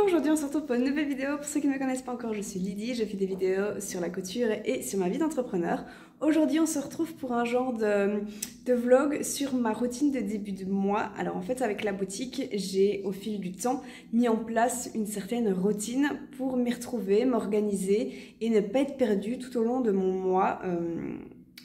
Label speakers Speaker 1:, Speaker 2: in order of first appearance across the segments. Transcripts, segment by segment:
Speaker 1: Bonjour, aujourd'hui on se retrouve pour une nouvelle vidéo. Pour ceux qui ne me connaissent pas encore, je suis Lydie, je fais des vidéos sur la couture et sur ma vie d'entrepreneur. Aujourd'hui on se retrouve pour un genre de vlog sur ma routine de début de mois. Alors en fait avec la boutique, j'ai au fil du temps mis en place une certaine routine pour m'y retrouver, m'organiser et ne pas être perdue tout au long de mon mois.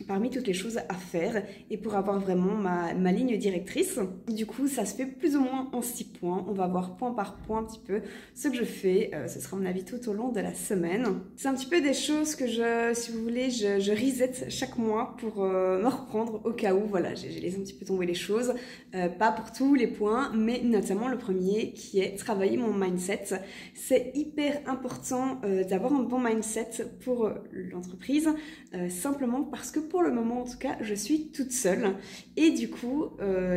Speaker 1: Parmi toutes les choses à faire et pour avoir vraiment ma ligne directrice. Du coup, ça se fait plus ou moins en 6 points. On va voir point par point un petit peu ce que je fais. Ce sera mon avis tout au long de la semaine. C'est un petit peu des choses que si vous voulez, je reset chaque mois pour me reprendre au cas où. Voilà, j'ai laissé un petit peu tomber les choses. Pas pour tous les points, mais notamment le premier qui est travailler mon mindset. C'est hyper important d'avoir un bon mindset pour l'entreprise, simplement parce que pour le moment en tout cas je suis toute seule et du coup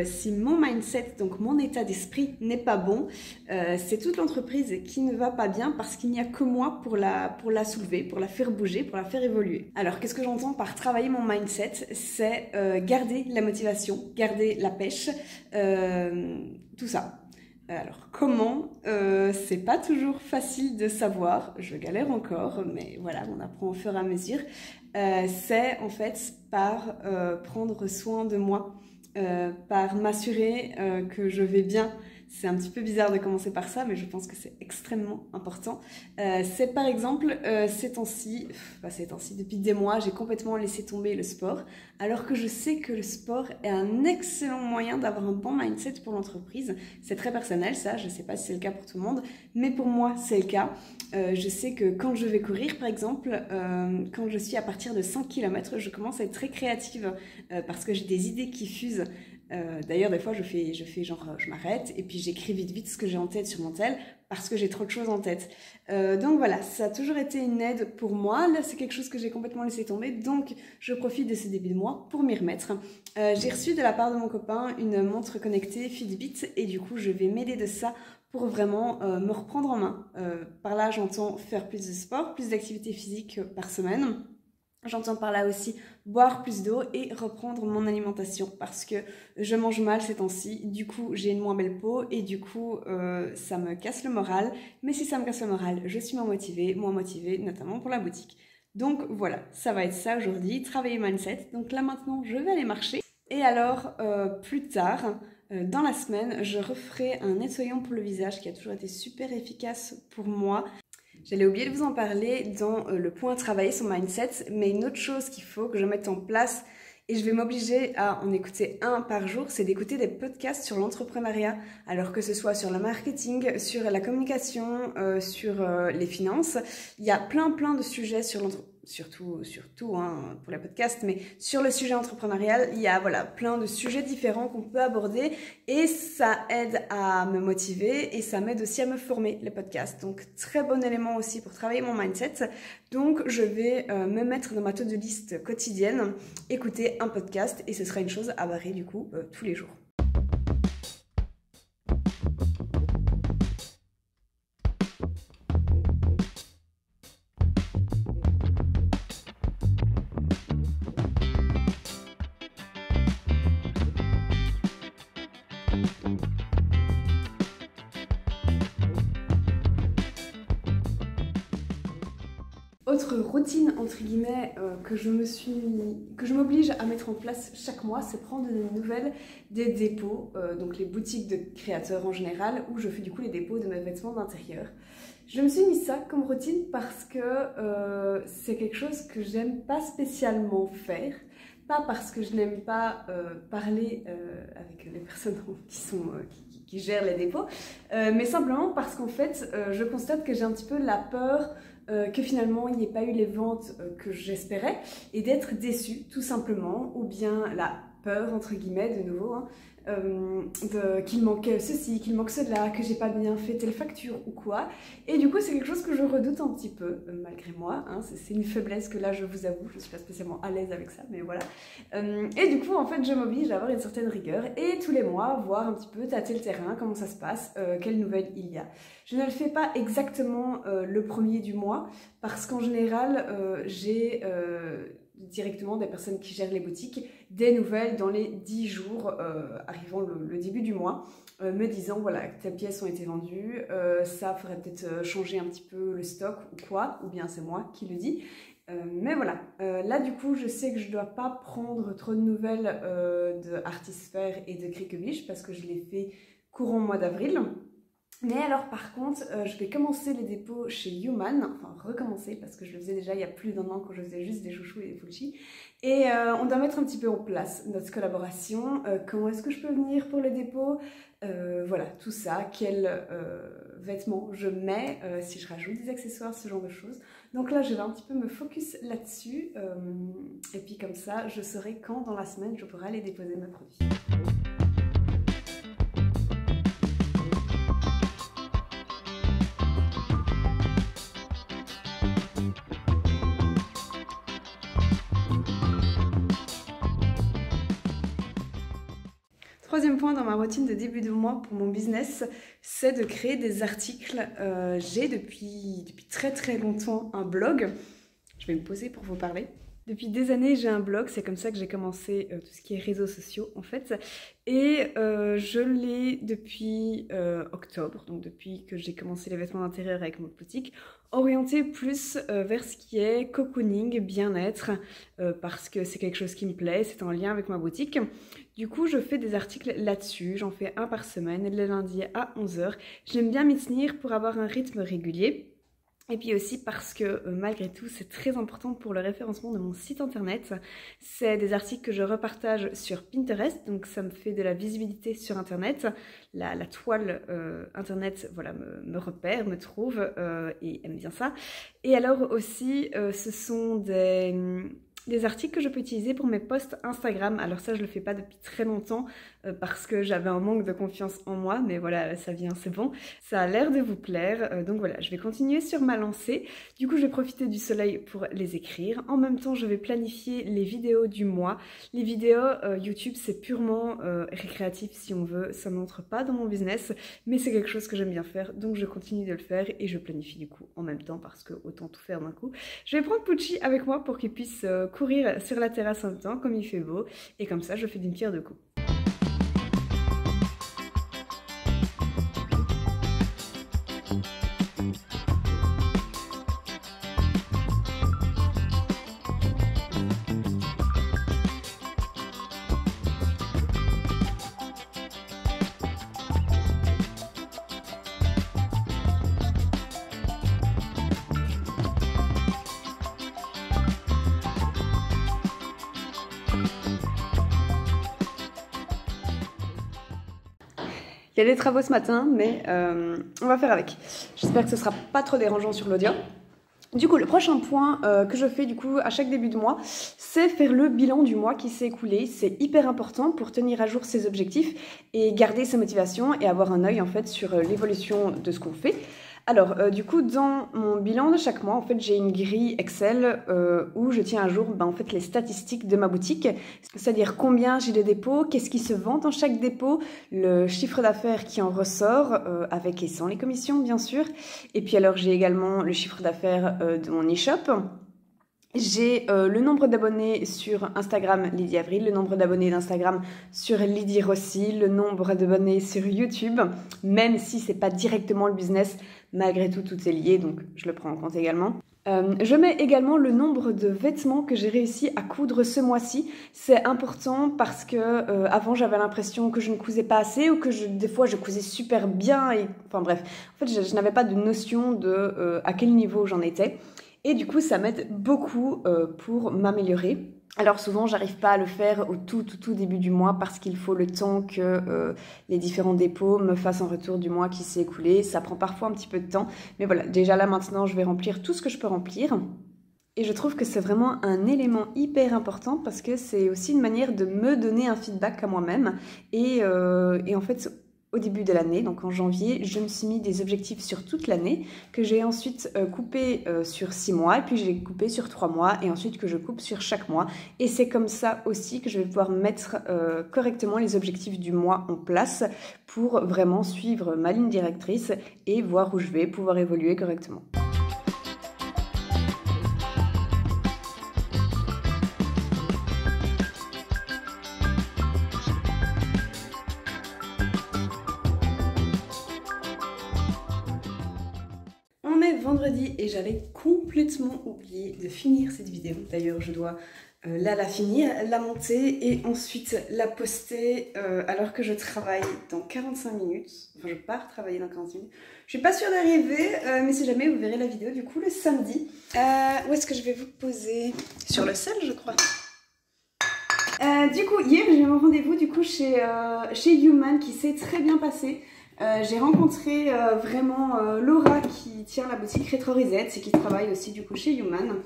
Speaker 1: si mon mindset, donc mon état d'esprit n'est pas bon, c'est toute l'entreprise qui ne va pas bien parce qu'il n'y a que moi pour la soulever, pour la faire bouger, pour la faire évoluer. Alors qu'est-ce que j'entends par travailler mon mindset? C'est garder la motivation, garder la pêche, tout ça. Alors comment? C'est pas toujours facile de savoir, je galère encore, mais voilà, on apprend au fur et à mesure. C'est en fait par prendre soin de moi, par m'assurer que je vais bien. C'est un petit peu bizarre de commencer par ça, mais je pense que c'est extrêmement important. C'est par exemple, ces temps-ci, depuis des mois, j'ai complètement laissé tomber le sport, alors que je sais que le sport est un excellent moyen d'avoir un bon mindset pour l'entreprise. C'est très personnel ça, je ne sais pas si c'est le cas pour tout le monde, mais pour moi c'est le cas. Je sais que quand je vais courir par exemple, quand je suis à partir de 5 km, je commence à être très créative parce que j'ai des idées qui fusent. D'ailleurs des fois je fais genre je m'arrête et puis j'écris vite ce que j'ai en tête sur mon tel parce que j'ai trop de choses en tête. Donc voilà, ça a toujours été une aide pour moi. Là c'est quelque chose que j'ai complètement laissé tomber, donc je profite de ce début de mois pour m'y remettre. J'ai reçu de la part de mon copain une montre connectée Fitbit et du coup je vais m'aider de ça pour vraiment me reprendre en main. Par là j'entends faire plus de sport, plus d'activité physique par semaine. J'entends par là aussi boire plus d'eau et reprendre mon alimentation parce que je mange mal ces temps-ci, du coup j'ai une moins belle peau et du coup ça me casse le moral. Mais si ça me casse le moral, je suis moins motivée notamment pour la boutique. Donc voilà, ça va être ça aujourd'hui, travailler mindset. Donc là maintenant je vais aller marcher et alors plus tard dans la semaine je referai un nettoyant pour le visage qui a toujours été super efficace pour moi. J'allais oublier de vous en parler dans le point travailler son mindset, mais une autre chose qu'il faut que je mette en place, et je vais m'obliger à en écouter un par jour, c'est d'écouter des podcasts sur l'entrepreneuriat, alors que ce soit sur le marketing, sur la communication, sur les finances. Il y a plein de sujets sur l'entrepreneuriat. Surtout hein, pour les podcasts, mais sur le sujet entrepreneurial, il y a voilà, plein de sujets différents qu'on peut aborder et ça aide à me motiver et ça m'aide aussi à me former, les podcasts. Donc très bon élément aussi pour travailler mon mindset. Donc je vais me mettre dans ma to-do list quotidienne, écouter un podcast et ce sera une chose à barrer du coup tous les jours. Autre routine entre guillemets que je m'oblige à mettre en place chaque mois, c'est prendre des nouvelles des dépôts, donc les boutiques de créateurs en général, où je fais du coup les dépôts de mes vêtements d'intérieur. Je me suis mis ça comme routine parce que c'est quelque chose que j'aime pas spécialement faire. Pas parce que je n'aime pas parler avec les personnes qui gèrent les dépôts, mais simplement parce qu'en fait, je constate que j'ai un petit peu la peur que finalement il n'y ait pas eu les ventes que j'espérais et d'être déçue tout simplement, ou bien la peur entre guillemets de nouveau, hein, qu'il manque ceci, qu'il manque cela, que j'ai pas bien fait telle facture ou quoi. Et du coup c'est quelque chose que je redoute un petit peu malgré moi, hein, c'est une faiblesse que là je vous avoue, je suis pas spécialement à l'aise avec ça, mais voilà. Et du coup en fait je m'oblige à avoir une certaine rigueur et tous les mois voir un petit peu, tâter le terrain, comment ça se passe, quelles nouvelles il y a. Je ne le fais pas exactement le premier du mois parce qu'en général j'ai directement des personnes qui gèrent les boutiques des nouvelles dans les 10 jours arrivant le début du mois, me disant voilà, telles pièces ont été vendues, ça ferait peut-être changer un petit peu le stock ou quoi, ou bien c'est moi qui le dis. Mais voilà, là du coup je sais que je ne dois pas prendre trop de nouvelles de Artisphère et de Criquebiche parce que je l'ai fait courant mois d'avril. Mais alors par contre, je vais commencer les dépôts chez Human, enfin recommencer parce que je le faisais déjà il y a plus d'1 an quand je faisais juste des chouchous et des fulchi. Et on doit mettre un petit peu en place notre collaboration, comment est-ce que je peux venir pour le dépôt, voilà, tout ça, quels vêtements je mets, si je rajoute des accessoires, ce genre de choses. Donc là, je vais un petit peu me focus là-dessus, et puis comme ça, je saurai quand dans la semaine je pourrai aller déposer mes produits. Troisième point dans ma routine de début de mois pour mon business, c'est de créer des articles. J'ai depuis très longtemps un blog. Je vais me poser pour vous parler. Depuis des années, j'ai un blog, c'est comme ça que j'ai commencé tout ce qui est réseaux sociaux en fait. Et je l'ai depuis octobre, donc depuis que j'ai commencé les vêtements d'intérieur avec mon boutique, orienté plus vers ce qui est cocooning, bien-être, parce que c'est quelque chose qui me plaît, c'est en lien avec ma boutique. Du coup, je fais des articles là-dessus, j'en fais un par semaine, le lundi à 11 h. J'aime bien m'y tenir pour avoir un rythme régulier. Et puis aussi parce que malgré tout, c'est très important pour le référencement de mon site internet. C'est des articles que je repartage sur Pinterest, donc ça me fait de la visibilité sur internet. La toile internet voilà, me repère, me trouve et aime bien ça. Et alors aussi, ce sont des articles que je peux utiliser pour mes posts Instagram. Alors ça, je le fais pas depuis très longtemps parce que j'avais un manque de confiance en moi, mais voilà, ça vient, c'est bon. Ça a l'air de vous plaire, donc voilà, je vais continuer sur ma lancée. Du coup, je vais profiter du soleil pour les écrire. En même temps, je vais planifier les vidéos du mois. Les vidéos YouTube, c'est purement récréatif si on veut. Ça n'entre pas dans mon business, mais c'est quelque chose que j'aime bien faire, donc je continue de le faire et je planifie du coup en même temps parce que autant tout faire d'un coup. Je vais prendre Pucci avec moi pour qu'il puisse courir sur la terrasse en même temps, comme il fait beau, et comme ça je fais d'une pierre deux coups. Il y a des travaux ce matin, mais on va faire avec. J'espère que ce sera pas trop dérangeant sur l'audio. Du coup, le prochain point que je fais du coup à chaque début de mois, c'est faire le bilan du mois qui s'est écoulé. C'est hyper important pour tenir à jour ses objectifs et garder sa motivation et avoir un œil en fait sur l'évolution de ce qu'on fait. Alors, du coup, dans mon bilan de chaque mois, en fait, j'ai une grille Excel où je tiens à jour en fait, les statistiques de ma boutique, c'est-à-dire combien j'ai de dépôts, qu'est-ce qui se vend dans chaque dépôt, le chiffre d'affaires qui en ressort, avec et sans les commissions, bien sûr. Et puis alors, j'ai également le chiffre d'affaires de mon e-shop. J'ai le nombre d'abonnés sur Instagram Lydie Avril, le nombre d'abonnés d'Instagram sur Lydie Rossi, le nombre d'abonnés sur YouTube, même si c'est pas directement le business, malgré tout, tout est lié, donc je le prends en compte également. Je mets également le nombre de vêtements que j'ai réussi à coudre ce mois-ci. C'est important parce que avant j'avais l'impression que je ne cousais pas assez ou que des fois je cousais super bien. Enfin bref, en fait je n'avais pas de notion de à quel niveau j'en étais. Et du coup, ça m'aide beaucoup pour m'améliorer. Alors souvent, j'arrive pas à le faire au tout début du mois parce qu'il faut le temps que les différents dépôts me fassent un retour du mois qui s'est écoulé. Ça prend parfois un petit peu de temps. Mais voilà, déjà là maintenant, je vais remplir tout ce que je peux remplir. Et je trouve que c'est vraiment un élément hyper important parce que c'est aussi une manière de me donner un feedback à moi-même. Et en fait, au début de l'année, donc en janvier, je me suis mis des objectifs sur toute l'année que j'ai ensuite coupé sur 6 mois et puis j'ai coupé sur 3 mois et ensuite que je coupe sur chaque mois. Et c'est comme ça aussi que je vais pouvoir mettre correctement les objectifs du mois en place pour vraiment suivre ma ligne directrice et voir où je vais pouvoir évoluer correctement. vendredi et j'avais complètement oublié de finir cette vidéo. D'ailleurs, je dois là la finir, la monter et ensuite la poster alors que je travaille dans 45 minutes. Enfin, je pars travailler dans 45 minutes. Je suis pas sûre d'arriver, mais si jamais vous verrez la vidéo du coup le samedi. Où est-ce que je vais vous poser? Sur le sol, je crois. Du coup, hier j'ai eu mon rendez-vous du coup chez Human qui s'est très bien passé. J'ai rencontré vraiment Laura qui tient la boutique Retro Reset et qui travaille aussi du coup chez Human.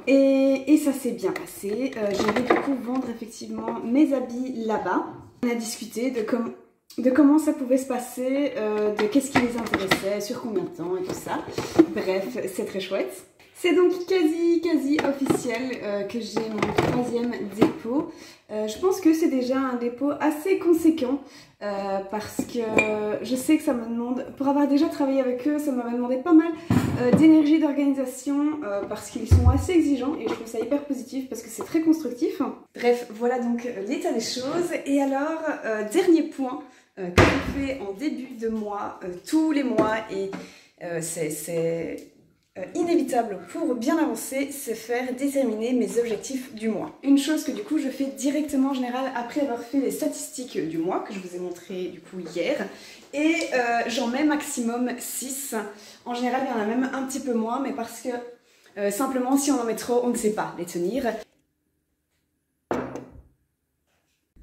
Speaker 1: Et ça s'est bien passé. J'ai vais du coup vendre effectivement mes habits là-bas. On a discuté de comment ça pouvait se passer, de qu'est-ce qui les intéressait, sur combien de temps et tout ça. Bref, c'est très chouette. C'est donc quasi officiel que j'ai mon 3e dépôt. Je pense que c'est déjà un dépôt assez conséquent parce que je sais que ça me demande, pour avoir déjà travaillé avec eux, ça m'avait demandé pas mal d'énergie, d'organisation parce qu'ils sont assez exigeants et je trouve ça hyper positif parce que c'est très constructif. Bref, voilà donc l'état des choses. Et alors, dernier point que je fais en début de mois, tous les mois et c'est inévitable pour bien avancer, c'est faire déterminer mes objectifs du mois. Une chose que du coup je fais directement en général après avoir fait les statistiques du mois que je vous ai montré du coup hier et j'en mets maximum 6. En général il y en a même un petit peu moins mais parce que simplement si on en met trop on ne sait pas les tenir.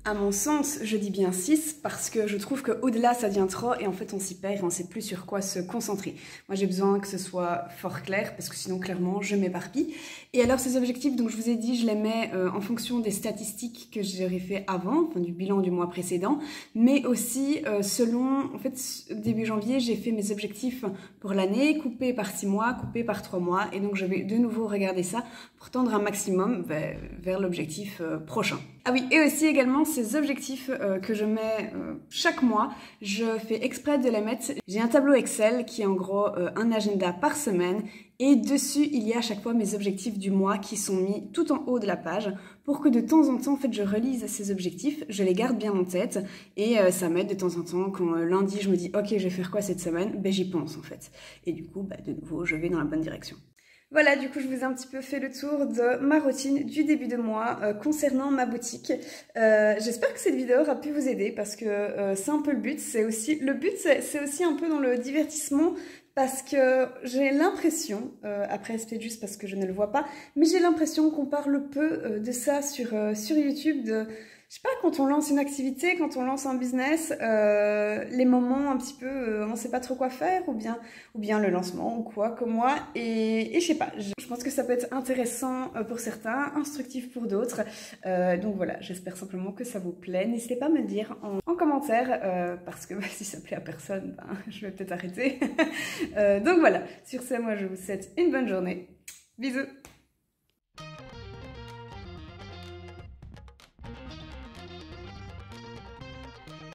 Speaker 1: À mon sens, je dis bien 6 parce que je trouve qu'au-delà ça devient trop et en fait on s'y perd et on ne sait plus sur quoi se concentrer. Moi j'ai besoin que ce soit fort clair parce que sinon clairement je m'éparpille. Et alors ces objectifs, donc je vous ai dit, je les mets en fonction des statistiques que j'aurais fait avant, enfin du bilan du mois précédent, mais aussi selon, en fait début janvier j'ai fait mes objectifs pour l'année, coupés par 6 mois, coupés par 3 mois et donc je vais de nouveau regarder ça pour tendre un maximum vers l'objectif prochain. Ah oui, et aussi également ces objectifs que je mets chaque mois, je fais exprès de les mettre. J'ai un tableau Excel qui est en gros un agenda par semaine et dessus il y a à chaque fois mes objectifs du mois qui sont mis tout en haut de la page pour que de temps en temps en fait je relise ces objectifs, je les garde bien en tête et ça m'aide de temps en temps quand lundi je me dis ok je vais faire quoi cette semaine, ben j'y pense en fait et du coup de nouveau je vais dans la bonne direction. Voilà, du coup, je vous ai un petit peu fait le tour de ma routine du début de mois concernant ma boutique. J'espère que cette vidéo aura pu vous aider parce que c'est un peu le but. C'est aussi un peu dans le divertissement parce que j'ai l'impression, après c'est peut-être juste parce que je ne le vois pas, mais j'ai l'impression qu'on parle peu de ça sur YouTube, je sais pas, quand on lance une activité, quand on lance un business, les moments un petit peu, on sait pas trop quoi faire, ou bien le lancement ou quoi, comme moi, et je sais pas, je pense que ça peut être intéressant pour certains, instructif pour d'autres, donc voilà, j'espère simplement que ça vous plaît, n'hésitez pas à me le dire en commentaire, parce que si ça plaît à personne, je vais peut-être arrêter, donc voilà, sur ce, moi je vous souhaite une bonne journée, bisous.